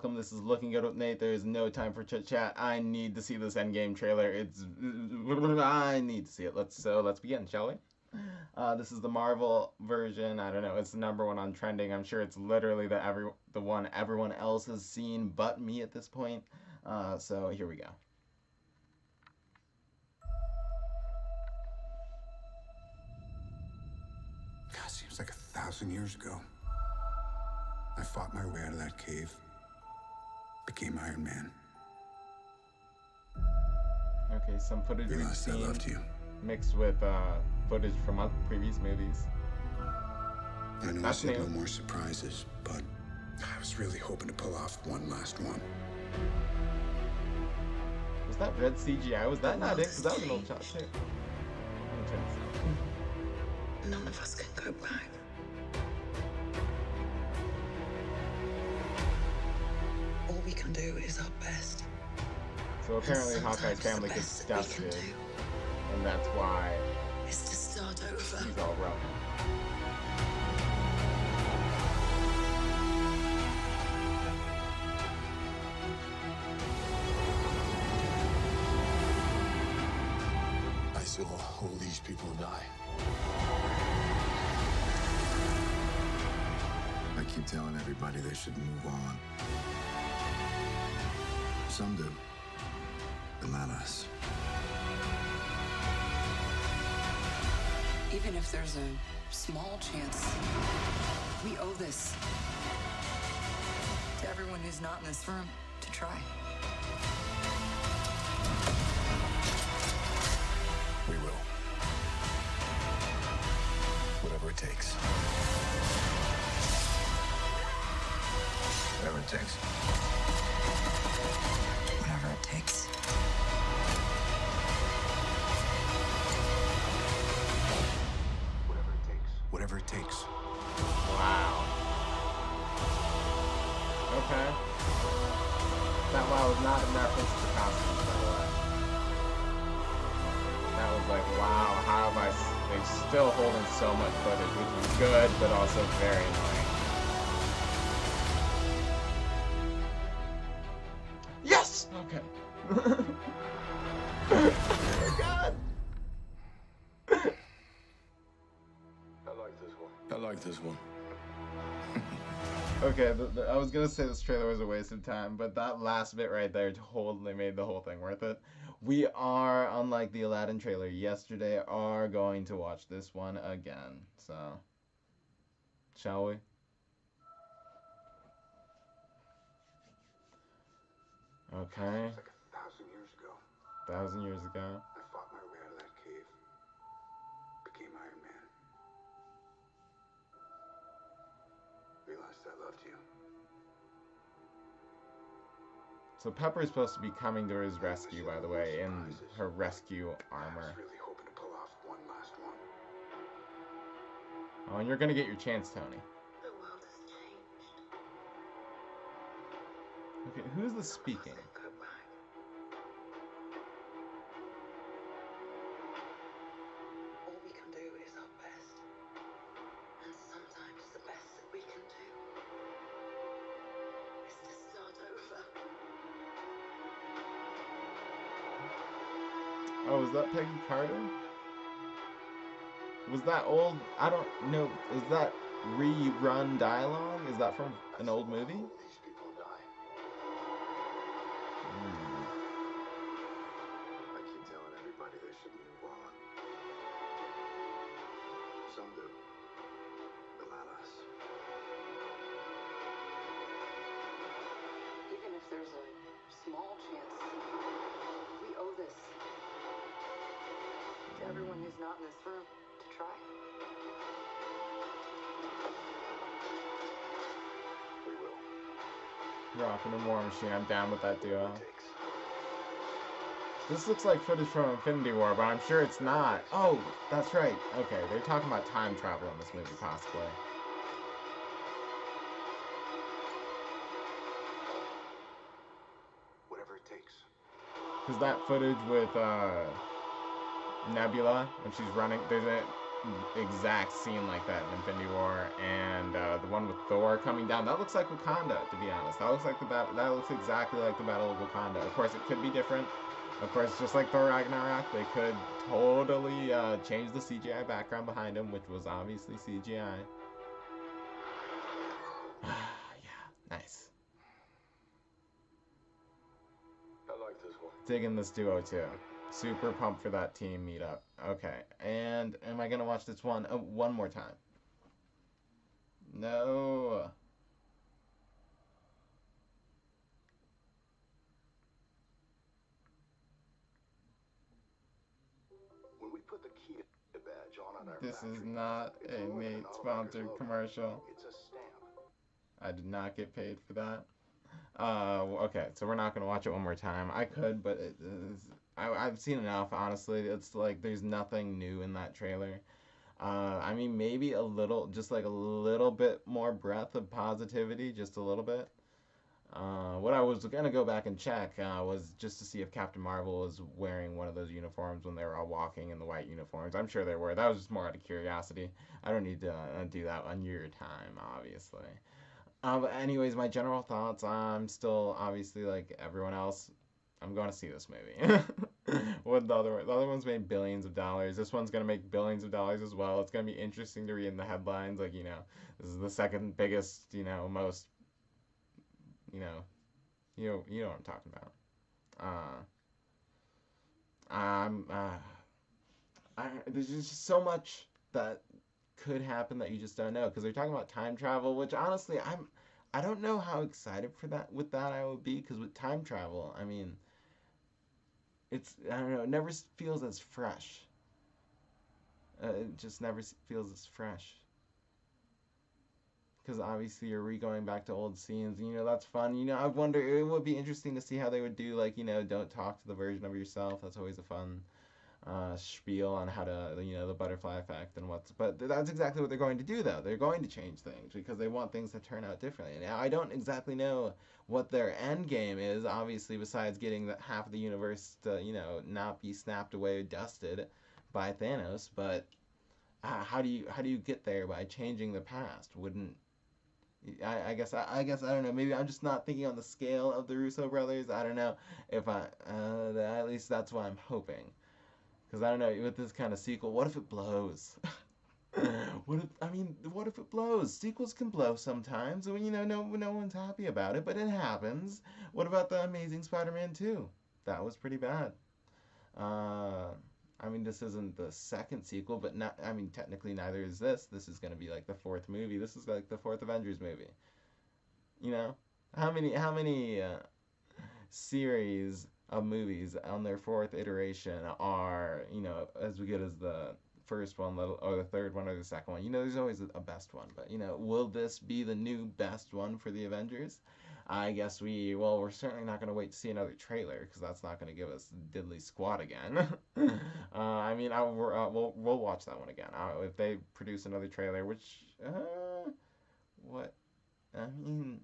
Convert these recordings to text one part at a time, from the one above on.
welcome. This is Looking Good with Nate. There is no time for chit chat. I need to see this Endgame trailer. I need to see it. Let's begin, shall we? This is the Marvel version. I don't know. It's the number one on trending. I'm sure it's literally the one everyone else has seen, but me at this point. So here we go. God, seems like 1,000 years ago. I fought my way out of that cave. Became Iron Man. Okay, some footage we've Realized I seen loved you. mixed with footage from previous movies. I know I That's said new. no more surprises, but I was really hoping to pull off one last one. Was that red CGI? Was that not it? Because that was an old shot too. None of us can go back. All we can do is our best. So apparently And Hawkeye's sometimes the family gets best that we can dusted, do and that's why is to start over. he's all rough. I saw all these people die. I keep telling everybody they should move on. Some do, but not us. Even if there's a small chance, we owe this to everyone who's not in this room to try. We will. Whatever it takes. Whatever it takes. Whatever it takes. Whatever it takes. Whatever it takes. Wow. Okay. That wow was not in reference to the costumes, by the way. That was like, wow, how have they're still holding so much footage, which is good, but also very annoying. Yes! Okay. Oh my god. I like this one. I like this one. Okay, I was gonna say this trailer was a waste of time, but that last bit right there totally made the whole thing worth it. We are, unlike the Aladdin trailer yesterday, are going to watch this one again. So, shall we? Okay. It's like 1,000 years ago. 1,000 years ago. I fought my way out of that cave. Became Iron Man. Realized I loved you. So Pepper is supposed to be coming to his rescue, by the way, in her rescue I armor. was really hoping to pull off one last one. Oh, and you're gonna get your chance, Tony. The world has changed. Okay, who's the speaking? None of us can go back. All we can do is our best. And sometimes the best that we can do is to start over. Oh, is that Peggy Carter? Was that old? I don't know. Is that rerun dialogue? Is that from an old movie? All these people die. I keep telling everybody they should move on. Some do, but not us. Even if there's a small chance, we owe this to everyone who's not in this room to try. We will. Rockin' and War Machine. I'm down with that duo. Whatever it takes. This looks like footage from Infinity War, but I'm sure it's not. Oh, that's right. Okay, they're talking about time travel in this movie, possibly. Whatever it takes. Because that footage with Nebula, when she's running, there's exact scene like that in Infinity War, and the one with Thor coming down. That looks like Wakanda, to be honest. That looks like the battle. That looks exactly like the Battle of Wakanda. Of course, it could be different. Of course, just like Thor Ragnarok, they could totally change the CGI background behind him, which was obviously CGI. Yeah, nice. I like this one. Digging this duo too. Super pumped for that team meetup. Okay, and am I gonna watch this one more time? No. When we put the Kia badge on our This is factory, not it's a more than an Nate automaker's sponsored logo. commercial. It's a stamp. I did not get paid for that. Okay, so we're not gonna watch it one more time. I could, but I've seen enough. Honestly, it's like there's nothing new in that trailer. I mean, maybe a little, just like a little bit more breath of positivity, just a little bit. What I was gonna go back and check was just to see if Captain Marvel was wearing one of those uniforms when they were all walking in the white uniforms. I'm sure they were. That was just more out of curiosity. I don't need to do that on your time, obviously. But anyways, my general thoughts. I'm still obviously like everyone else. I'm going to see this movie. What the other one's made billions of dollars. This one's gonna make billions of dollars as well. It's gonna be interesting to read in the headlines. Like this is the second biggest. Most. You know, you know what I'm talking about. I'm there's just so much that could happen that you just don't know because they're talking about time travel, which honestly I don't know how excited for that with that I would be because with time travel, I mean, I don't know, it never feels as fresh. It just never feels as fresh because obviously you're re-going back to old scenes. That's fun. I wonder it would be interesting to see how they would do like don't talk to the version of yourself. That's always a fun spiel on how to the butterfly effect and what's but that's exactly what they're going to do though. They're going to change things because they want things to turn out differently. Now I don't exactly know what their end game is, obviously, besides getting half of the universe to not be snapped away or dusted by Thanos. But how do you get there by changing the past? Wouldn't I guess I don't know. Maybe I'm just not thinking on the scale of the Russo brothers. I don't know if at least that's what I'm hoping. Because I don't know, with this kind of sequel, what if it blows? What if it blows? Sequels can blow sometimes, when no one's happy about it, but it happens. What about the Amazing Spider-Man 2? That was pretty bad. Uh, this isn't the second sequel, but not. Technically neither is this. This is gonna be like the fourth movie. This is like the fourth Avengers movie. You know, how many series of movies on their fourth iteration are as good as the first one or the third one or the second one. There's always a best one, but will this be the new best one for the Avengers? I guess we're certainly not going to wait to see another trailer because that's not going to give us diddly squat again. We'll watch that one again if they produce another trailer, which what I mean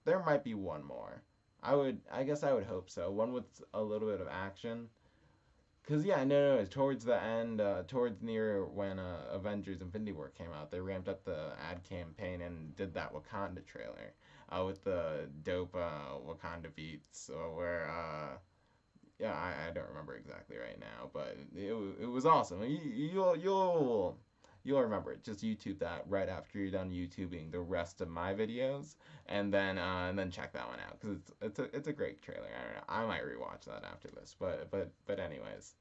there might be one more. I guess I would hope so. One with a little bit of action. Cause yeah, no. Towards the end, towards near when Avengers Infinity War came out, they ramped up the ad campaign and did that Wakanda trailer, with the dope Wakanda beats, where yeah, I don't remember exactly right now, but it was awesome. You'll remember it. Just YouTube that right after you're done YouTubing the rest of my videos, and then check that one out because it's a great trailer. I don't know. I might rewatch that after this, but anyways.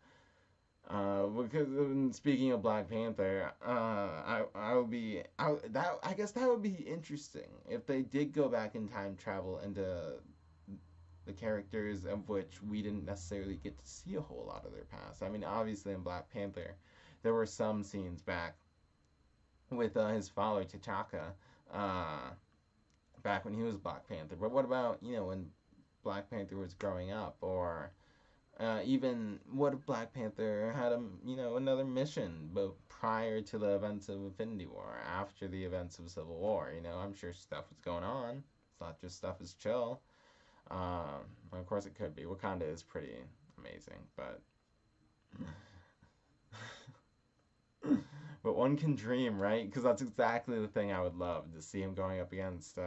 Because speaking of Black Panther, I would be I guess that would be interesting if they did go back in time travel into the characters of which we didn't necessarily get to see a whole lot of their past. Obviously in Black Panther, there were some scenes back with his father T'Chaka, uh, back when he was Black Panther. But what about when Black Panther was growing up, or even what if Black Panther had another mission, but prior to the events of Infinity War, after the events of Civil War? I'm sure stuff was going on. It's not just stuff is chill. Of course it could be. Wakanda is pretty amazing, but But one can dream, right? Because that's exactly the thing I would love to see him going up against.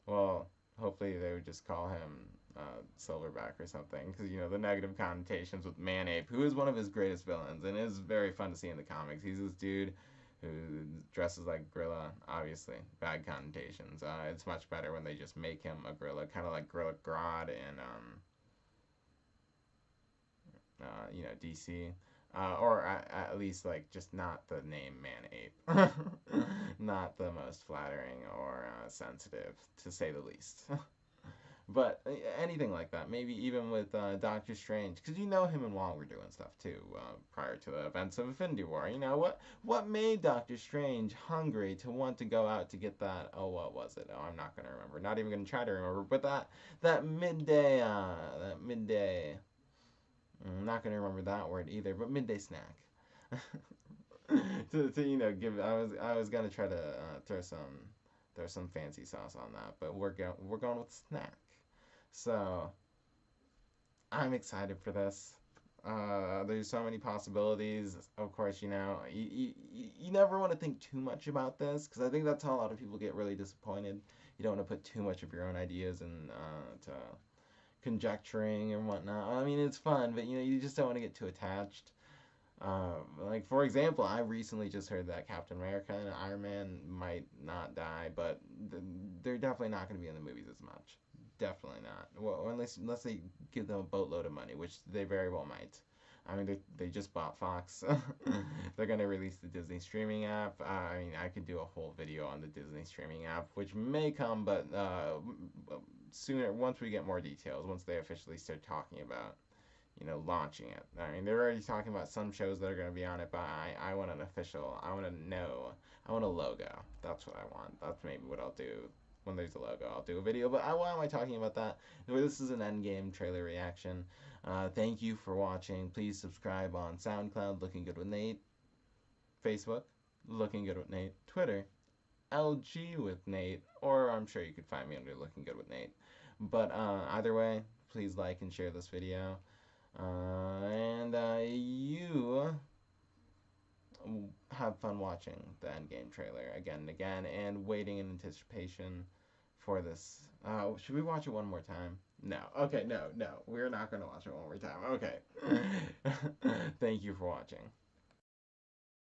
Well, hopefully they would just call him Silverback or something, because the negative connotations with Manape, who is one of his greatest villains and is very fun to see in the comics. He's this dude who dresses like gorilla. Obviously, bad connotations. It's much better when they just make him a gorilla, kind of like Gorilla Grodd in DC. Or at least like just not the name Man Ape, not the most flattering or sensitive, to say the least. But anything like that, maybe even with Doctor Strange, because him and Wong were doing stuff too prior to the events of Infinity War. What made Doctor Strange hungry to want to go out to get that? Oh, what was it? Oh, I'm not gonna remember. Not even gonna try to remember. But that midday, I'm not gonna remember that word either. But midday snack. to give. I was gonna try to throw some fancy sauce on that, but we're going with snack. So I'm excited for this. There's so many possibilities. Of course, you never want to think too much about this, because I think that's how a lot of people get really disappointed. You don't want to put too much of your own ideas and to conjecturing and whatnot. I mean, it's fun, but you just don't want to get too attached. Like, for example, I recently just heard that Captain America and Iron Man might not die, but they're definitely not going to be in the movies as much. Definitely not. Well, unless they give them a boatload of money, which they very well might. I mean, they just bought Fox. They're going to release the Disney streaming app. I mean, I could do a whole video on the Disney streaming app, which may come, but sooner, once we get more details, once they officially start talking about launching it. I mean, they're already talking about some shows that are going to be on it, but I want an official, I want to know, I want a logo. That's what I want. That's maybe what I'll do when there's a logo. I'll do a video, but why am I talking about that? This is an Endgame trailer reaction. Thank you for watching. Please subscribe on SoundCloud, Looking Good with Nate, Facebook, Looking Good with Nate, Twitter, LG with Nate, or I'm sure you could find me under Looking Good with Nate. But either way, please like and share this video. And you have fun watching the Endgame trailer again and again, and waiting in anticipation for this. Should we watch it one more time? No. Okay, no. We're not going to watch it one more time. Okay. Thank you for watching.